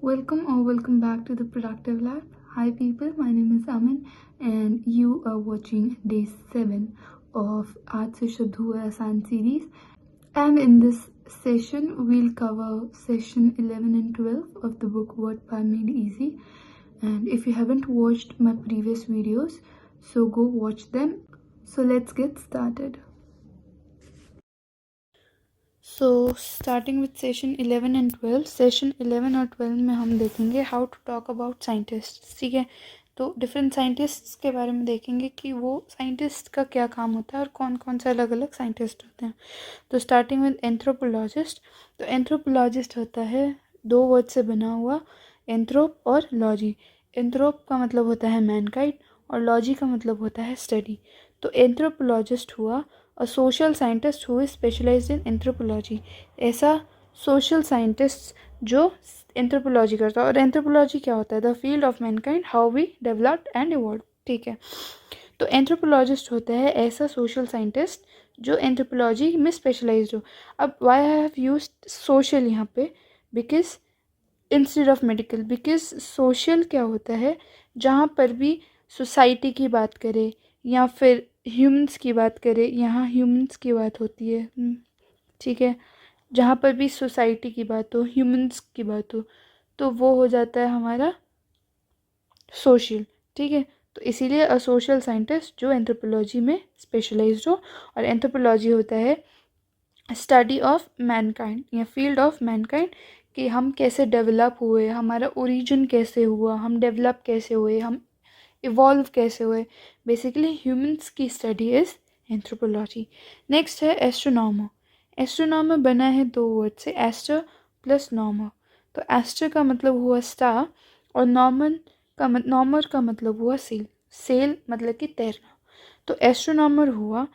Welcome back to the Productive Lab. Hi people, my name is Aman and you are watching day 7 of Aaj Se Shuddh Hua Aasan series. And in this session, we'll cover session 11 and 12 of the book Word Power Made Easy. And if you haven't watched my previous videos, so go watch them. So let's get started. So starting with session 11 and 12. Session 11 और 12 में हम देखेंगे how to talk about scientist. ठीक है, तो different scientists के बारे में देखेंगे कि वो साइंटिस्ट का क्या काम होता है और कौन कौन से अलग अलग साइंटिस्ट होते हैं. तो स्टार्टिंग विद एंथ्रोपोलॉजिस्ट. तो एंथ्रोपोलॉजिस्ट होता है दो वर्ड से बना हुआ, एंथ्रोप और लॉजी. एंथ्रोप का मतलब होता है मैनकाइंड और लॉजी का मतलब होता है स्टडी. तो एंथ्रोपोलॉजिस्ट हुआ a social scientist who is specialised in anthropology. ऐसा सोशल साइंटिस्ट जो एंथ्रोपोलॉजी करता है. और एंथ्रोपोलॉजी क्या होता है? The field of mankind, how we developed and evolve. ठीक है, तो एंथ्रोपोलॉजिस्ट होता है ऐसा सोशल साइंटिस्ट जो एंथ्रोपोलॉजी में स्पेशलाइज्ड हो. अब why I have used social यहाँ पे, because instead of medical. Because social क्या होता है, जहाँ पर भी सोसाइटी की बात करें या फिर ह्यूमंस की बात करें, यहाँ ह्यूमंस की बात होती है. ठीक है, जहाँ पर भी सोसाइटी की बात हो, ह्यूमंस की बात हो, तो वो हो जाता है हमारा सोशल. ठीक है, तो इसीलिए अ सोशल साइंटिस्ट जो एंथ्रोपोलॉजी में स्पेशलाइज्ड हो. और एंथ्रोपोलॉजी होता है स्टडी ऑफ मैनकाइंड या फील्ड ऑफ मैनकाइंड, कि हम कैसे डेवलप हुए, हमारा ओरिजिन कैसे हुआ, हम डेवलप कैसे हुए, हम इवॉल्व कैसे हुए. बेसिकली ह्यूमंस की स्टडी इज़ एंथ्रोपोलॉजी. नेक्स्ट है एस्ट्रोनॉमर. एस्ट्रोनॉमर बना है दो वर्ड से, एस्ट्रो प्लस नॉमर. तो एस्ट्रो का मतलब हुआ स्टार और नॉमर का मतलब हुआ सेल. सेल मतलब कि तैरना. तो एस्ट्रोनॉमर हुआ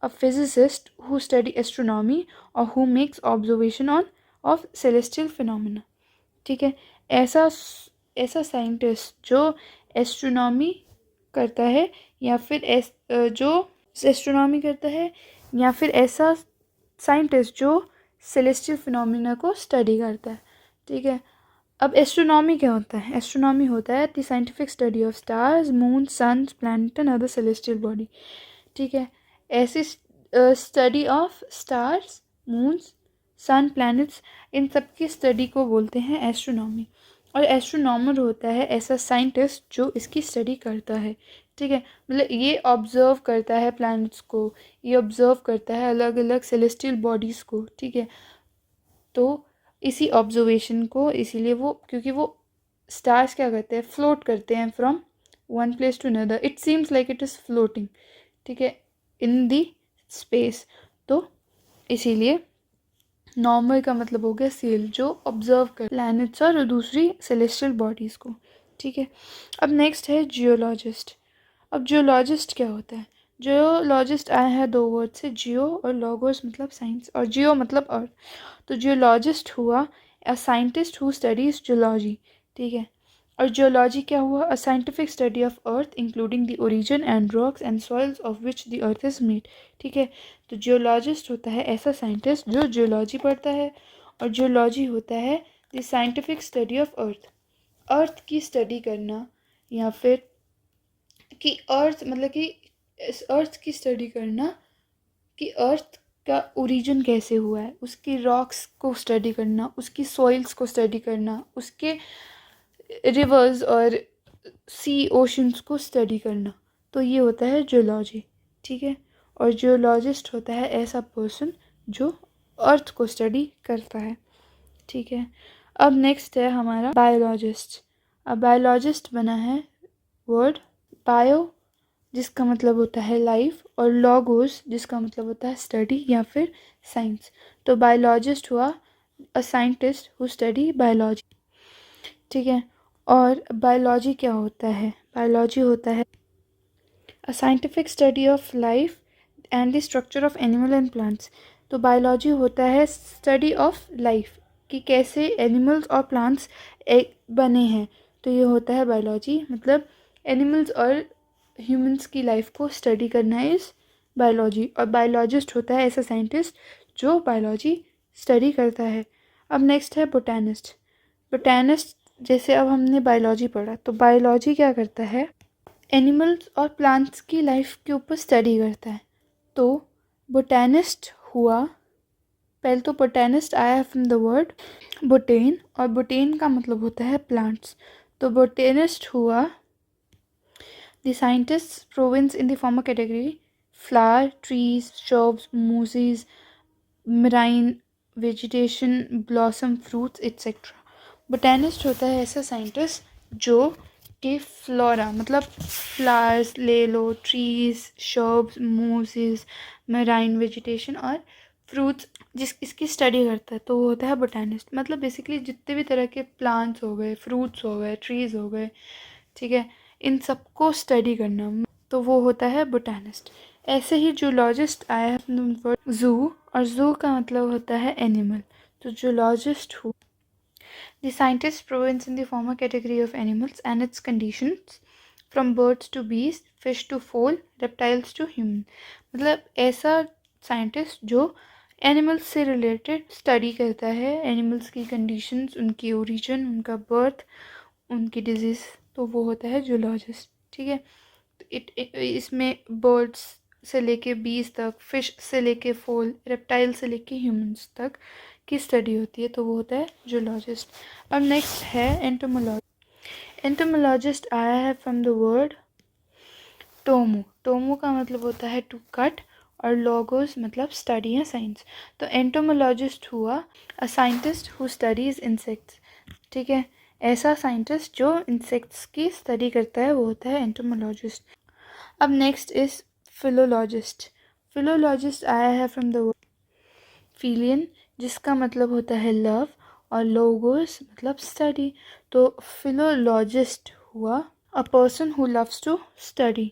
अ फिजिसिस्ट हु स्टडी एस्ट्रोनॉमी और who makes observation of celestial phenomena. ठीक है, ऐसा साइंटिस्ट जो एस्ट्रोनॉमी करता है या फिर जो एस्ट्रोनॉमी करता है, या फिर ऐसा साइंटिस्ट जो सेलेस्टियल फिनोमिना को स्टडी करता है. ठीक है, अब एस्ट्रोनॉमी क्या होता है? एस्ट्रोनॉमी होता है the scientific study of stars, moon, suns, planet and other celestial body. ठीक है, ऐसी study of stars, moons, sun, planets, इन सब की स्टडी को बोलते हैं एस्ट्रोनॉमी. और एस्ट्रोनॉमर होता है ऐसा साइंटिस्ट जो इसकी स्टडी करता है. ठीक है, मतलब ये ऑब्जर्व करता है प्लैनेट्स को, ये ऑब्जर्व करता है अलग अलग सेलेस्टियल बॉडीज़ को. ठीक है, तो इसी ऑब्जर्वेशन को, इसीलिए वो, क्योंकि वो स्टार्स क्या करते हैं, फ्लोट करते हैं from one place to another. It seems like it is floating. ठीक है, इन दी स्पेस. तो इसीलिए नॉर्मल का मतलब हो गया सेल, जो ऑब्जर्व कर प्लैनेट्स और दूसरी सेलेस्टियल बॉडीज़ को. ठीक है, अब नेक्स्ट है जियोलॉजिस्ट. अब जियोलॉजिस्ट क्या होता है? जियोलॉजिस्ट आया है दो वर्ड से, जियो और लॉगोस मतलब साइंस और जियो मतलब अर्थ. तो जियोलॉजिस्ट हुआ a scientist who studies geology. ठीक है, और जियोलॉजी क्या हुआ? A scientific study of earth including the origin and rocks and soils of which the earth is made. ठीक है, तो जियोलॉजिस्ट होता है ऐसा साइंटिस्ट जो जियोलॉजी पढ़ता है. और जियोलॉजी होता है the scientific study of earth. Earth की स्टडी करना, या फिर कि अर्थ मतलब कि इस अर्थ की स्टडी करना कि अर्थ का ओरिजिन कैसे हुआ है, उसकी रॉक्स को स्टडी करना, उसकी सॉइल्स को स्टडी करना, उसके रिवर्स और सी ओशंस को स्टडी करना. तो ये होता है जियोलॉजी. ठीक है, और जियोलॉजिस्ट होता है ऐसा पर्सन जो अर्थ को स्टडी करता है. ठीक है, अब नेक्स्ट है हमारा बायोलॉजिस्ट. अब बायोलॉजिस्ट बना है वर्ड बायो जिसका मतलब होता है लाइफ, और लॉगोस जिसका मतलब होता है स्टडी या फिर साइंस. तो बायोलॉजिस्ट हुआ a scientist who study biology. ठीक है, और बायोलॉजी क्या होता है? बायोलॉजी होता है a scientific study of life and the structure of animal and plants. तो बायोलॉजी होता है स्टडी ऑफ लाइफ, कि कैसे एनिमल्स और प्लांट्स बने हैं. तो ये होता है बायोलॉजी, मतलब एनिमल्स और ह्यूमंस की लाइफ को स्टडी करना इज़ बायोलॉजी. और बायोलॉजिस्ट होता है ऐसा साइंटिस्ट जो बायोलॉजी स्टडी करता है. अब नेक्स्ट है बोटैनिस्ट. बोटैनिस्ट जैसे अब हमने बायोलॉजी पढ़ा, तो बायोलॉजी क्या करता है, एनिमल्स और प्लांट्स की लाइफ के ऊपर स्टडी करता है। तो बोटेनिस्ट हुआ, पहले तो बोटेनिस्ट आया फ्रॉम द वर्ड बोटेन, और बोटेन का मतलब होता है प्लांट्स। तो बोटेनिस्ट हुआ the scientist province in the former category flower, trees, shrubs, mosses, marine vegetation, blossom, fruits, etc. Botanist होता है ऐसा साइंटिस्ट जो कि फ्लोरा मतलब फ्लावर्स ले लो, trees, shrubs, mosses, marine vegetation और फ्रूट्स इसकी स्टडी करता है, तो वो होता है बोटेनिस्ट। मतलब बेसिकली जितने भी तरह के प्लांट्स हो गए, फ्रूट्स हो गए, ट्रीज हो गए, ठीक है, इन सबको स्टडी करना, तो वो होता है बोटेनिस्ट। ऐसे ही जूलॉजिस्ट आया है जू, और जू का मतलब होता है एनिमल। तो zoologist who the scientist provides in the former category of animals and its conditions from birds to bees, fish to fowl, reptiles to human। मतलब ऐसा साइंटिस्ट जो एनिमल्स से रिलेटेड स्टडी करता है, एनिमल्स की कंडीशंस, उनकी origin, उनका birth, उनकी डिजीज़, तो वो होता है जूलॉजिस्ट। ठीक है, तो इसमें बर्ड्स से लेके बीज तक, फिश से लेके फोल, रेप्टाइल से लेके ह्यूमंस तक की स्टडी होती है, तो वो होता है जूलॉजिस्ट। अब नेक्स्ट है एंटोमोलॉजिस्ट। एंटोमोलॉजिस्ट आया है from the word Tomo. Tomo का मतलब होता है टू कट, और लॉगोस मतलब स्टडी या साइंस। तो एंटोमोलॉजिस्ट हुआ a scientist who studies insects. ठीक है, ऐसा साइंटिस्ट जो इंसेक्ट्स की स्टडी करता है, वो होता है एंटोमोलॉजिस्ट। अब नेक्स्ट इज फिलोलॉजिस्ट। फिलोलॉजिस्ट आया है फ्रॉम द वर्ड फिलियन, जिसका मतलब होता है लव, और लोगोस मतलब स्टडी। तो फिलोलॉजिस्ट हुआ a person who loves to study.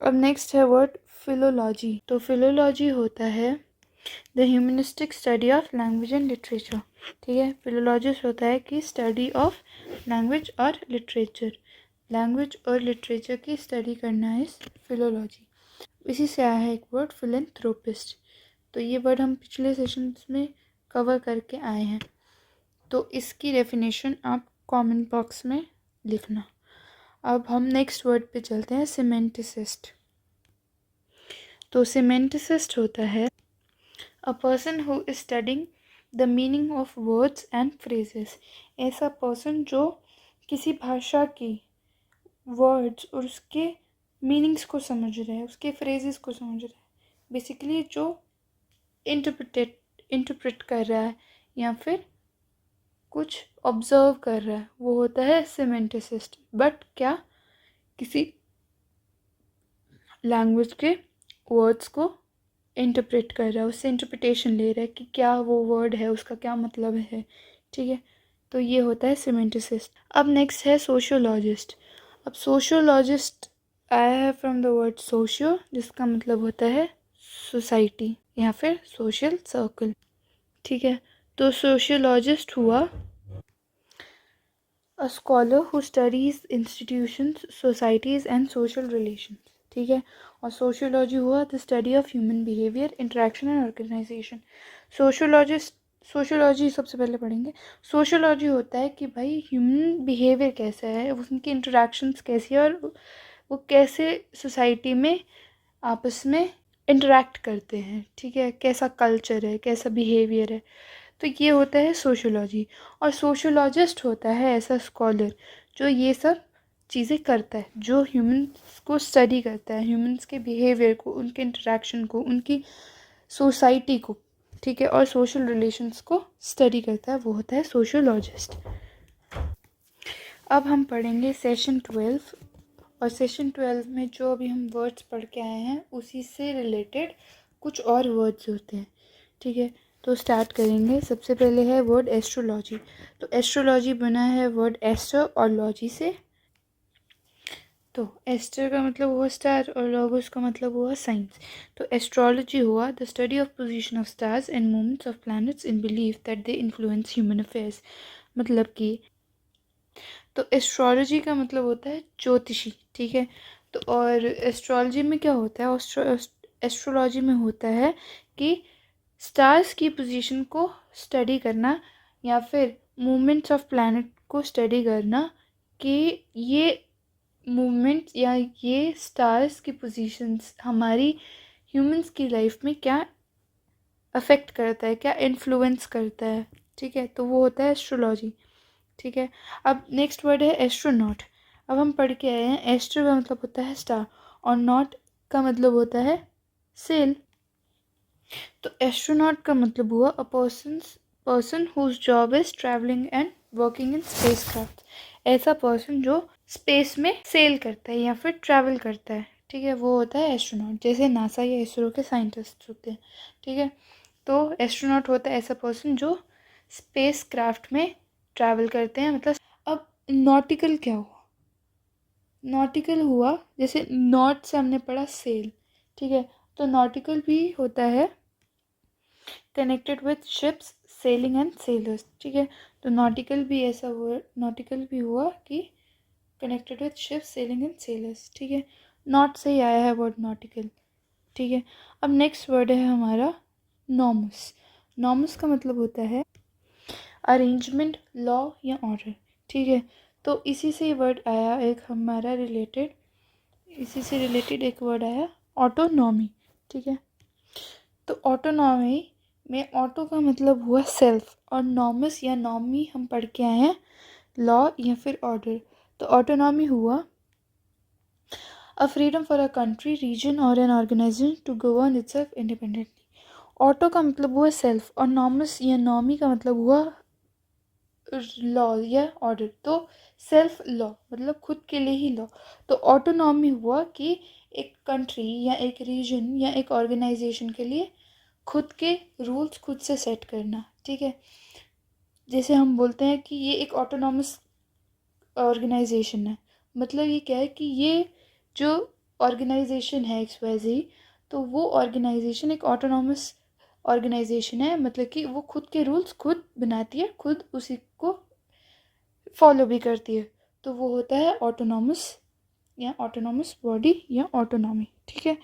अब नेक्स्ट है वर्ड फिलोलॉजी। तो फिलोलॉजी होता है the humanistic study of language and literature. ठीक है, फिलोलॉजिस्ट होता है कि स्टडी ऑफ लैंग्वेज और लिटरेचर, लैंग्वेज और लिटरेचर की स्टडी करना इज फिलोलॉजी। इसी से आया है एक वर्ड फिलेंथ्रोपिस्ट। तो ये वर्ड हम पिछले सेशंस में कवर करके आए हैं, तो इसकी डेफिनेशन आप कमेंट बॉक्स में लिखना। अब हम नेक्स्ट वर्ड पे चलते हैं, सीमेंटिसिस्ट। तो सीमेंटिसिस्ट होता है अ person who is studying the meaning of words and phrases. ऐसा पर्सन जो किसी भाषा की वर्ड्स और उसके मीनिंग्स को समझ रहा है, उसके फ्रेजेस को समझ रहा है, बेसिकली जो इंटरप्रेट कर रहा है या फिर कुछ ऑब्जर्व कर रहा है, वो होता है सीमेंटिसिस्ट। बट क्या किसी लैंग्वेज के वर्ड्स को इंटरप्रेट कर रहा है, उससे इंटरप्रिटेशन ले रहा है कि क्या वो वर्ड है, उसका क्या मतलब है। ठीक है, तो ये होता है सीमेंटिसिस्ट। अब नेक्स्ट है सोशियोलॉजिस्ट। अब सोशियोलॉजिस्ट आया है फ्रॉम द वर्ड सोशियो, जिसका मतलब होता है सोसाइटी या फिर सोशल सर्कल। ठीक है, तो सोशियोलॉजिस्ट हुआ a scholar who studies institutions, societies and social relations. ठीक है, और सोशियोलॉजी हुआ the study of human behaviour, interaction and organisation. Sociology सबसे पहले पढ़ेंगे। सोशियोलॉजी होता है कि भाई ह्यूमन बिहेवियर कैसा है, उनकी इंटरेक्शंस कैसी है, और वो कैसे सोसाइटी में आपस में इंटरेक्ट करते हैं। ठीक है, कैसा कल्चर है, कैसा बिहेवियर है, तो ये होता है सोशियोलॉजी। और सोशियोलॉजिस्ट होता है ऐसा स्कॉलर जो ये सब चीज़ें करता है, जो ह्यूमंस को स्टडी करता है, ह्यूमंस के बिहेवियर को, उनके इंटरेक्शन को, उनकी सोसाइटी को, ठीक है, और सोशल रिलेशंस को स्टडी करता है, वो होता है सोशियोलॉजिस्ट। अब हम पढ़ेंगे सेशन 12, और सेशन 12 में जो अभी हम वर्ड्स पढ़ के आए हैं उसी से रिलेटेड कुछ और वर्ड्स होते हैं। ठीक है, तो स्टार्ट करेंगे। सबसे पहले है वर्ड एस्ट्रोलॉजी। तो एस्ट्रोलॉजी बना है वर्ड एस्ट्रो और लॉजी से। तो एस्टर का मतलब हुआ स्टार और लॉगोस का मतलब हुआ साइंस। तो एस्ट्रोलॉजी हुआ the study of position of stars and movements of planets in belief that they influence human affairs. मतलब कि तो एस्ट्रोलॉजी का मतलब होता है ज्योतिषी। ठीक है, तो और एस्ट्रोलॉजी में क्या होता है, एस्ट्रोलॉजी में होता है कि स्टार्स की पोजीशन को स्टडी करना या फिर मूवमेंट्स ऑफ प्लैनेट को स्टडी करना कि ये मूवमेंट्स या ये स्टार्स की पोजीशंस हमारी ह्यूमंस की लाइफ में क्या अफेक्ट करता है, क्या इन्फ्लुएंस करता है, ठीक है। तो वो होता है एस्ट्रोलॉजी, ठीक है। अब नेक्स्ट वर्ड है एस्ट्रोनॉट। अब हम पढ़ के आए हैं, एस्ट्रो का मतलब होता है स्टार और नॉट का मतलब होता है सेल। तो एस्ट्रोनॉट का मतलब हुआ a person whose job is travelling and working in spacecraft. ऐसा पर्सन जो स्पेस में सेल करता है या फिर ट्रैवल करता है, ठीक है, वो होता है एस्ट्रोनॉट। जैसे नासा या इसरो के साइंटिस्ट होते हैं, ठीक है। तो एस्ट्रोनॉट होता है ऐसा पर्सन जो स्पेस क्राफ्ट में ट्रैवल करते हैं, मतलब। अब नॉटिकल क्या हुआ? नॉटिकल हुआ जैसे नॉट से हमने पढ़ा सेल, ठीक है। तो नॉटिकल भी होता है connected with ships sailing and sellers, ठीक है। तो नॉटिकल भी ऐसा वर्ड, नॉटिकल भी हुआ कि connected with ships sailing and sellers, ठीक है। नॉट से ही आया है वर्ड नॉटिकल, ठीक है। अब नेक्स्ट वर्ड है हमारा नॉर्मस। नॉर्मस का मतलब होता है अरेंजमेंट, लॉ या ऑर्डर, ठीक है। तो इसी से वर्ड आया एक हमारा रिलेटेड, इसी से रिलेटेड एक वर्ड आया ऑटोनॉमी, ठीक है। तो ऑटोनॉमी में ऑटो का मतलब हुआ सेल्फ और नॉर्मस या नॉमी हम पढ़ के आए हैं लॉ या फिर ऑर्डर। तो ऑटोनॉमी हुआ a freedom for a country, region और an organization to govern itself independently. Auto का मतलब हुआ सेल्फ और नॉर्मस या नॉमी का मतलब हुआ लॉ या ऑर्डर। तो सेल्फ लॉ मतलब खुद के लिए ही लॉ। तो ऑटोनॉमी हुआ कि एक कंट्री या एक रीजन या एक ऑर्गेनाइजेशन के लिए खुद के रूल्स खुद से सेट करना, ठीक है। जैसे हम बोलते हैं कि ये एक ऑटोनॉमस ऑर्गेनाइजेशन है, मतलब ये क्या है कि ये जो ऑर्गेनाइजेशन है XYZ, तो वो ऑर्गेनाइजेशन एक ऑटोनॉमस ऑर्गेनाइजेशन है, मतलब कि वो खुद के रूल्स खुद बनाती है, खुद उसी को फॉलो भी करती है। तो वो होता है ऑटोनॉमस या ऑटोनॉमस बॉडी या ऑटोनॉमी, ठीक है।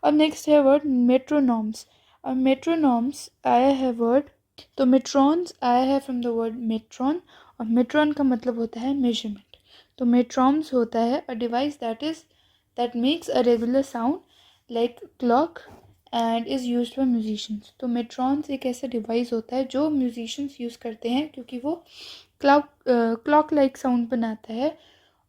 अब नेक्स्ट है वर्ड मेट्रोनॉम्स। अब मेट्रोनॉम्स आया है वर्ड, तो मेट्रॉन्स आया है फ्रॉम द वर्ड मेट्रॉन और मेट्रॉन का मतलब होता है मेजरमेंट। तो मेट्रॉन्स होता है a device that makes a regular sound like clock and is used by musicians. तो मेट्रॉन्स एक ऐसा डिवाइस होता है जो म्यूजिशियंस यूज़ करते हैं, क्योंकि वो क्लॉक लाइक साउंड बनाता है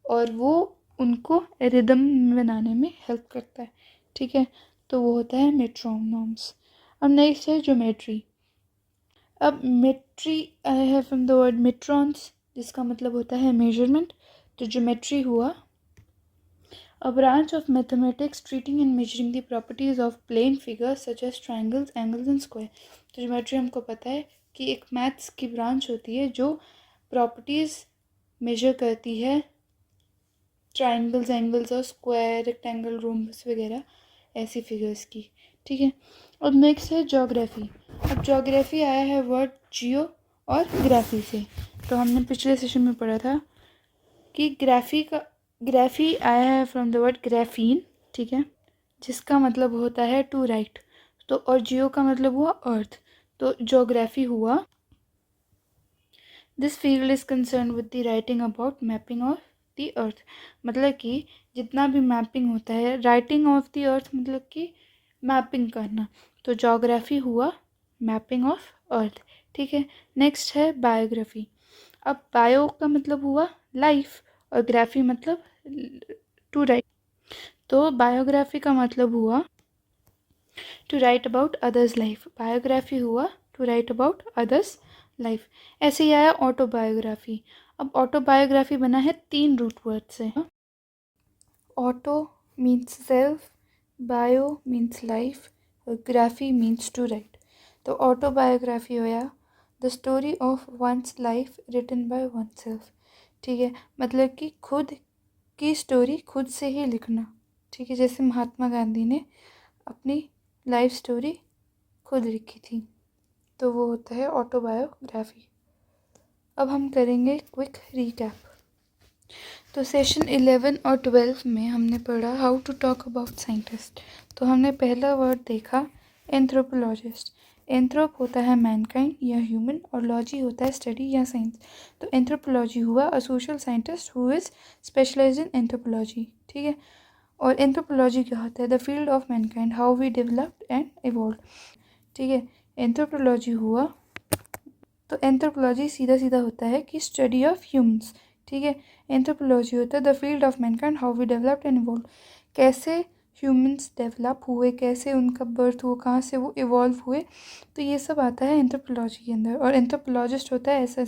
और वो उनको रिदम बनाने में हेल्प करता है, ठीक है। तो वो होता है मेट्रोनॉम्स। अब नेक्स्ट है ज्योमेट्री। अब मेट्री आया है फ्रॉम द वर्ड मेट्रॉन्स जिसका मतलब होता है मेजरमेंट। तो ज्योमेट्री हुआ a branch of mathematics treating and measuring the properties of plane figures such as triangles, angles and square. तो ज्योमेट्री हमको पता है कि एक मैथ्स की ब्रांच होती है जो प्रॉपर्टीज़ मेजर करती है ट्राइंगल्स, एंगल्स और स्क्वायर, रेक्टेंगल, रोम्बस वगैरह ऐसी फिगर्स की, ठीक है। अब नेक्स्ट है ज्योग्राफी। अब ज्योग्राफी आया है वर्ड जियो और ग्राफी से। तो हमने पिछले सेशन में पढ़ा था कि ग्राफी आया है फ्रॉम द वर्ड ग्राफीन, ठीक है, जिसका मतलब होता है टू राइट। तो और जियो का मतलब हुआ अर्थ। तो ज्योग्राफी हुआ this field is concern with the writing about mapping of the earth. मतलब कि जितना भी मैपिंग होता है, राइटिंग ऑफ द अर्थ मतलब कि मैपिंग करना। तो ज्योग्राफी हुआ मैपिंग ऑफ अर्थ, ठीक है। नेक्स्ट है बायोग्राफी। अब बायो का मतलब हुआ लाइफ और ग्राफी मतलब टू राइट। तो बायोग्राफी का मतलब हुआ to write about others life. Biography हुआ to write about others life. ऐसे ही आया ऑटोबायोग्राफी। अब ऑटोबायोग्राफी बना है 3 रूट वर्ड से। Auto means self, bio means life और ग्राफी मीन्स टू राइट। तो ऑटोबायोग्राफी होया the story of one's life written by one self, ठीक है। मतलब कि खुद की स्टोरी खुद से ही लिखना, ठीक है। जैसे महात्मा गांधी ने अपनी लाइफ स्टोरी खुद लिखी थी, तो वो होता है ऑटोबायोग्राफी। अब हम करेंगे क्विक रिकैप। तो सेशन 11 और 12 में हमने पढ़ा how to talk about scientist. तो हमने पहला वर्ड देखा एंथ्रोपोलॉजिस्ट। एंथ्रोप होता है मैनकाइंड या ह्यूमन, और लॉजी होता है स्टडी या साइंस। तो एंथ्रोपोलॉजी हुआ a social scientist who is specialised in anthropology, ठीक है। और एंथ्रोपोलॉजी क्या होता है? The field of mankind, how we developed and evolve, ठीक है। एंथ्रोपोलॉजी हुआ, तो एंथ्रोपोलॉजी सीधा सीधा होता है कि स्टडी ऑफ ह्यूमंस, ठीक है। एंथ्रोपोलॉजी होता है the field of mankind, how we developed and evolve, कैसे ह्यूमंस डेवलप हुए, कैसे उनका बर्थ हुआ, कहाँ से वो इवॉल्व हुए, तो ये सब आता है एंथ्रोपोलॉजी के अंदर। और एंथ्रोपोलॉजिस्ट होता है ऐसा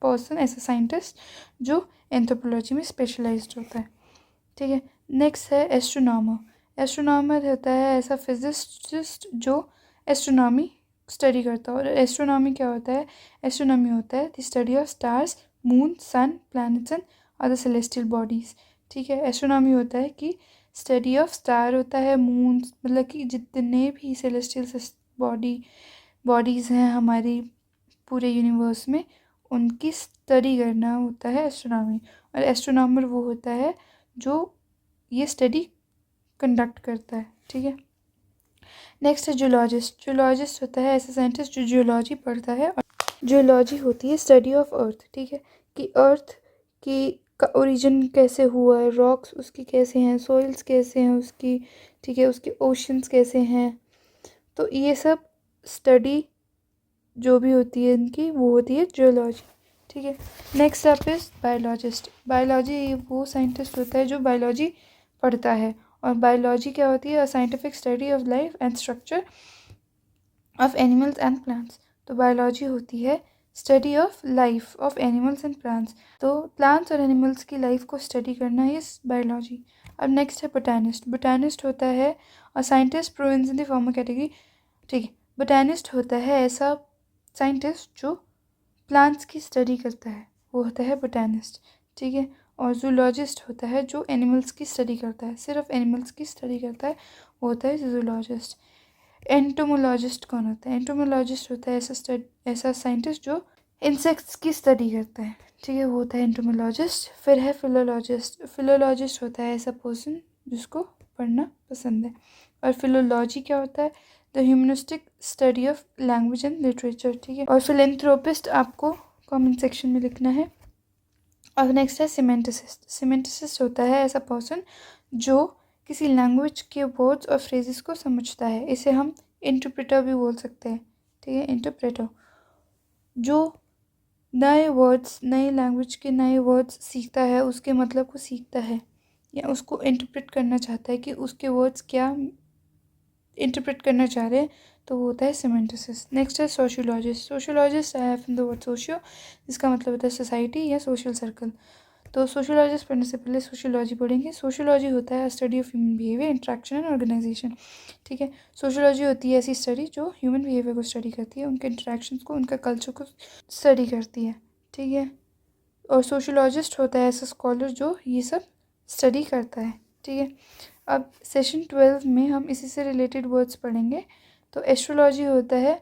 पर्सन, ऐसा साइंटिस्ट जो एंथ्रोपोलॉजी में स्पेशलाइज्ड होता है, ठीक है। नेक्स्ट है एस्ट्रोनॉमर। एस्ट्रोनॉमर होता है ऐसा फिजिसिस्ट जो एस्ट्रोनॉमी स्टडी करता है। और एस्ट्रोनॉमी क्या होता है? एस्ट्रोनॉमी होता है the study of stars, moon, sun, planets and other celestial bodies, ठीक है। एस्ट्रोनॉमी होता है कि स्टडी ऑफ स्टार होता है, मून, मतलब कि जितने भी सेलेस्टियल बॉडीज़ हैं हमारी पूरे यूनिवर्स में, उनकी स्टडी करना होता है एस्ट्रोनॉमी। और एस्ट्रोनॉमर वो होता है जो ये स्टडी कंडक्ट करता है, ठीक है। नेक्स्ट है जूलॉजिस्ट। जूलॉजिस्ट होता है ऐसा साइंटिस्ट जो जियोलॉजी पढ़ता है। और जियोलॉजी होती है स्टडी ऑफ अर्थ, ठीक है, कि अर्थ की का ओरिजिन कैसे हुआ है, रॉक्स उसकी कैसे हैं, सॉइल्स कैसे हैं उसकी, ठीक है, उसके ओशंस कैसे हैं। तो ये सब स्टडी जो भी होती है इनकी, वो होती है जियोलॉजी, ठीक है। Next up is biologist. Biology वो साइंटिस्ट होता है जो बायोलॉजी पढ़ता है। और बायोलॉजी क्या होती है? A scientific study of life and structure of animals and plants. तो बायोलॉजी होती है study of life of animals and plants. तो प्लांट्स और एनिमल्स की लाइफ को स्टडी करना इज बायोलॉजी। अब नेक्स्ट है बोटानिस्ट। बोटानिस्ट होता है a scientist province in the former category, ठीक है। बोटानिस्ट होता है ऐसा साइंटिस्ट जो प्लांट्स की स्टडी करता है, वो होता है बोटानिस्ट, ठीक है। और जूलॉजिस्ट होता है जो एनिमल्स की स्टडी करता है, सिर्फ एनिमल्स की स्टडी करता है, वो होता है जूलॉजिस्ट। एंटोमोलॉजिस्ट कौन होता है? एंटोमोलॉजिस्ट होता है ऐसा साइंटिस्ट जो इंसेक्ट्स की स्टडी करता है, ठीक है, वो होता है एंटोमोलॉजिस्ट। फिर है फिलोलॉजिस्ट। फिलोलॉजिस्ट होता है ऐसा पर्सन जिसको पढ़ना पसंद है। और फिलोलॉजी क्या होता है? The humanistic study of language and literature, ठीक है। और फिलेंथ्रोपिस्ट आपको कमेंट सेक्शन में लिखना है। और नेक्स्ट है सिमेंटिसिस्ट। सिमेंटिसिस्ट होता है ऐसा पर्सन जो किसी लैंग्वेज के वर्ड्स और फ्रेजेस को समझता है, इसे हम इंटरप्रेटर भी बोल सकते हैं, ठीक है, इंटरप्रेटर जो नए वर्ड्स, नए लैंग्वेज के नए वर्ड्स सीखता है, उसके मतलब को सीखता है या उसको इंटरप्रेट करना चाहता है कि उसके वर्ड्स क्या इंटरप्रेट करना चाह रहे हैं, तो वो होता है सिमेंटिसिस्ट। नेक्स्ट है सोशियोलॉजिस्ट। सोशियोलॉजिस्ट है फ्रॉम द वर्ड सोशियो, जिसका मतलब होता है सोसाइटी या सोशल सर्कल। तो सोशियोलॉजिस्ट पढ़ने से पहले सोशियोलॉजी पढ़ेंगे। सोशियोलॉजी होता है study of human behaviour, interaction and organisation, ठीक है। सोशियोलॉजी होती है ऐसी स्टडी जो ह्यूमन बिहेवियर को स्टडी करती है, उनके इंट्रैक्शंस को, उनका कल्चर को स्टडी करती है, ठीक है। और सोशियोलॉजिस्ट होता है ऐसा स्कॉलर जो ये सब स्टडी करता है, ठीक है। अब सेशन 12 में हम इसी से रिलेटेड वर्ड्स पढ़ेंगे। तो एस्ट्रोलॉजी होता है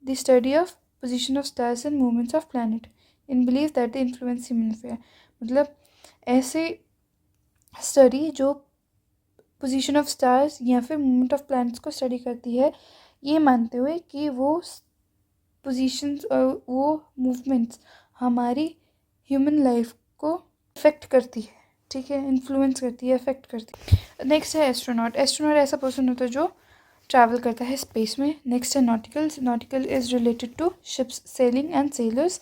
the study of position of stars and movements of planet in believe that the influence human affair, मतलब ऐसे स्टडी जो पोजीशन ऑफ स्टार्स या फिर मूवमेंट ऑफ प्लैनेट्स को स्टडी करती है, ये मानते हुए कि वो पोजीशंस और वो मूवमेंट्स हमारी ह्यूमन लाइफ को अफेक्ट करती है, ठीक है, इन्फ्लुएंस करती है, अफेक्ट करती है। नेक्स्ट है एस्ट्रोनॉट। एस्ट्रोनॉट ऐसा पर्सन होता है जो ट्रैवल करता है स्पेस में। नेक्स्ट है nauticals. Nautical is related to ships, sailing and sailors.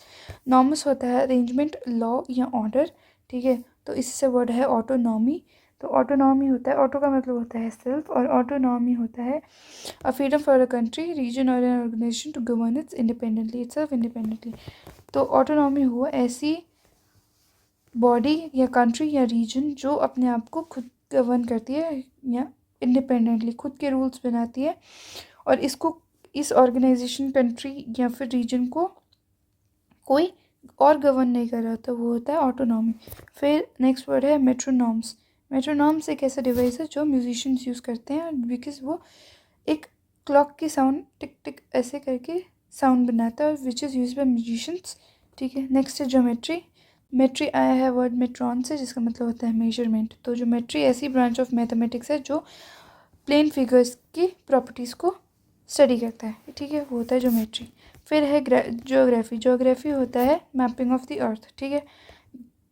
Norms होता है अरेंजमेंट, लॉ या ऑर्डर, ठीक है। तो इससे वर्ड है ऑटोनॉमी। तो ऑटोनॉमी होता है, ऑटो का मतलब होता है सेल्फ, और ऑटोनॉमी होता है a freedom for a country, region और an organization to govern its independently, itself independently. तो ऑटोनॉमी हुआ ऐसी बॉडी या कंट्री या रीजन जो अपने आप को खुद गवर्न करती है या इंडिपेंडेंटली खुद के रूल्स बनाती है, और इसको, इस ऑर्गेनाइजेशन, कंट्री या फिर रीजन को कोई और गवर्न नहीं कर रहा, तो वो होता है ऑटोनॉमी। फिर नेक्स्ट वर्ड है मेट्रोनॉम्स। मेट्रोनॉम्स एक ऐसा डिवाइस है जो म्यूजिशियंस यूज़ करते हैं, बिकॉज वो एक क्लॉक की साउंड टिक टिक ऐसे करके साउंड बनाता है, which is use by musicians, ठीक है। नेक्स्ट है ज्योमेट्री। मेट्री आया है वर्ड मेट्रॉन से, जिसका मतलब होता है मेजरमेंट। तो ज्योमेट्री ऐसी ब्रांच ऑफ मैथमेटिक्स है जो प्लेन फिगर्स की प्रॉपर्टीज़ को स्टडी करता है, ठीक है, वो होता है ज्योमेट्री। फिर है ज्योग्राफी। ज्योग्राफी होता है मैपिंग ऑफ द अर्थ, ठीक है।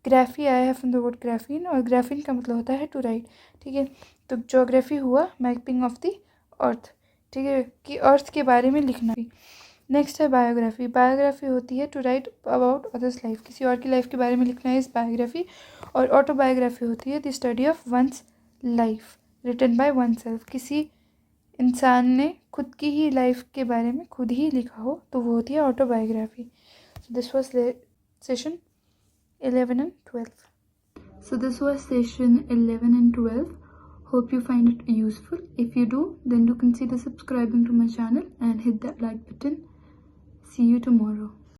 ग्राफी आया है फ्रॉम द वर्ड ग्राफीन, और ग्राफीन का मतलब होता है टू राइट, ठीक है। तो ज्योग्राफी हुआ मैपिंग ऑफ द अर्थ, ठीक है, कि अर्थ के बारे में लिखना भी। नेक्स्ट है बायोग्राफी। बायोग्राफी होती है to write about others life, किसी और की लाइफ के बारे में लिखना है, इस बायोग्राफी। और ऑटोबायोग्राफी होती है the study of one's life written by one self, किसी इंसान ने खुद की ही लाइफ के बारे में खुद ही लिखा हो, तो वो होती है autobiography. This was session 11 and 12. So this was session 11 and 12. Hope you find it useful. If you do, then do consider subscribing to my channel and hit that like button. See you tomorrow.